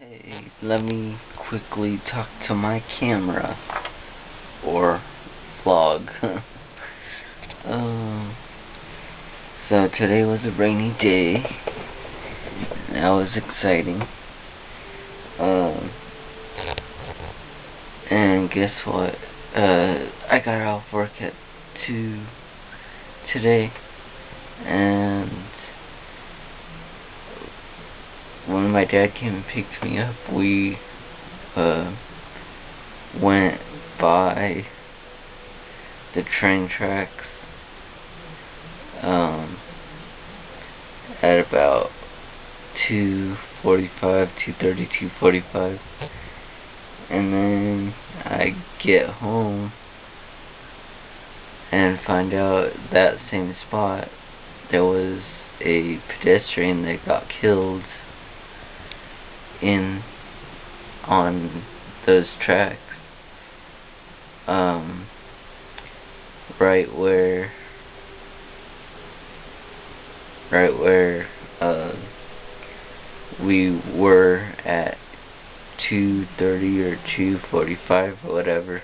Hey, let me quickly talk to my camera, or vlog. So today was a rainy day. That was exciting. And guess what? I got off work at 2 today, and when my dad came and picked me up, we went by the train tracks at about 2:45, 2:30, 2:45, and then I get home and find out that same spot there was a pedestrian that got killed on those tracks, right where we were at 2:30 or 2:45 or whatever.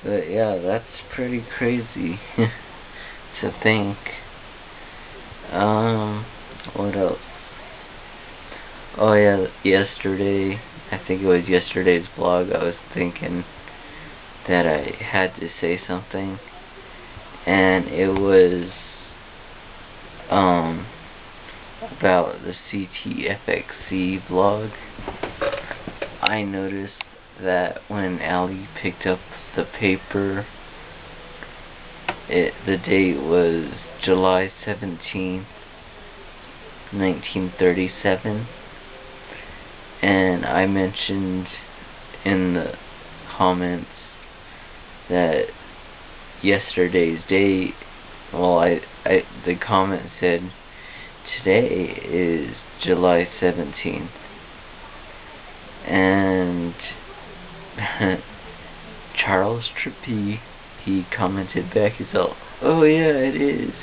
But yeah, that's pretty crazy to think. What else? Oh yeah, yesterday, I think it was yesterday's vlog, I was thinking that I had to say something, and it was about the CTFxC vlog. I noticed that when Allie picked up the paper, the date was July 17th, 1937. And I mentioned in the comments that yesterday's date, the comment said today is July 17th. And Charles Trippy, he commented back, he's all, oh yeah, it is,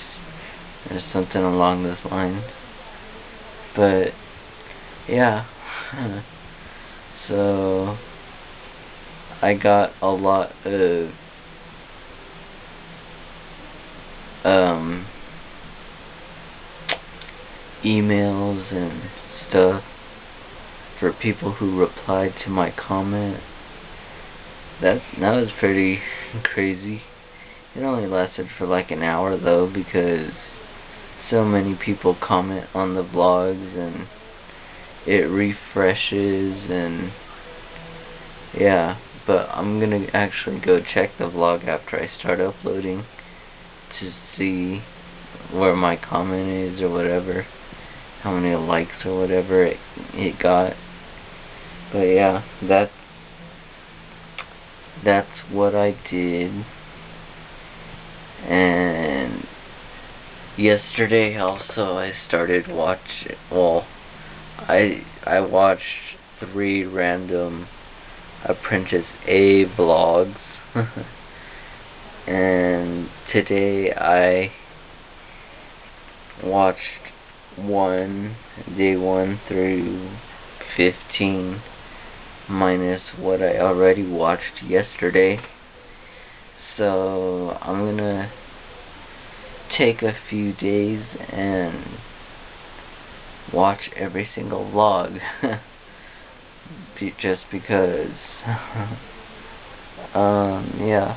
or something along those lines. But yeah, so I got a lot of emails and stuff for people who replied to my comment. That was pretty crazy. It only lasted for like an hour though, because so many people comment on the vlogs and it refreshes, and yeah. But I'm gonna actually go check the vlog after I start uploading to see where my comment is or whatever, how many likes or whatever it got. But yeah, that's what I did. And yesterday also I started watching, I watched 3 random Apprentice A vlogs. And today I watched day 1 through 15 minus what I already watched yesterday. So I'm gonna take a few days and watch every single vlog. Just because. Yeah.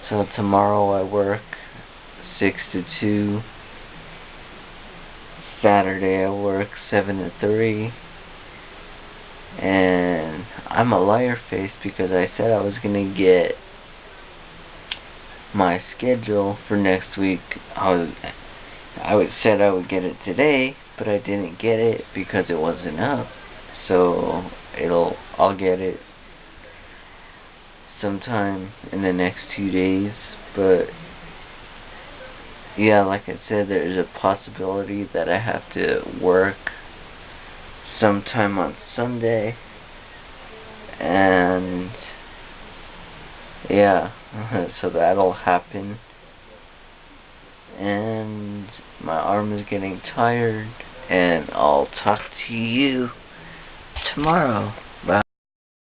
So tomorrow I work 6 to 2. Saturday I work 7 to 3. And I'm a LIARFACE because I said I was gonna get my schedule for next week. I said I would get it today, but I didn't get it because it wasn't up. So I'll get it sometime in the next 2 days. But yeah, like I said, there's a possibility that I have to work sometime on Sunday, and yeah, so that'll happen. And my arm is getting tired, and I'll talk to you tomorrow.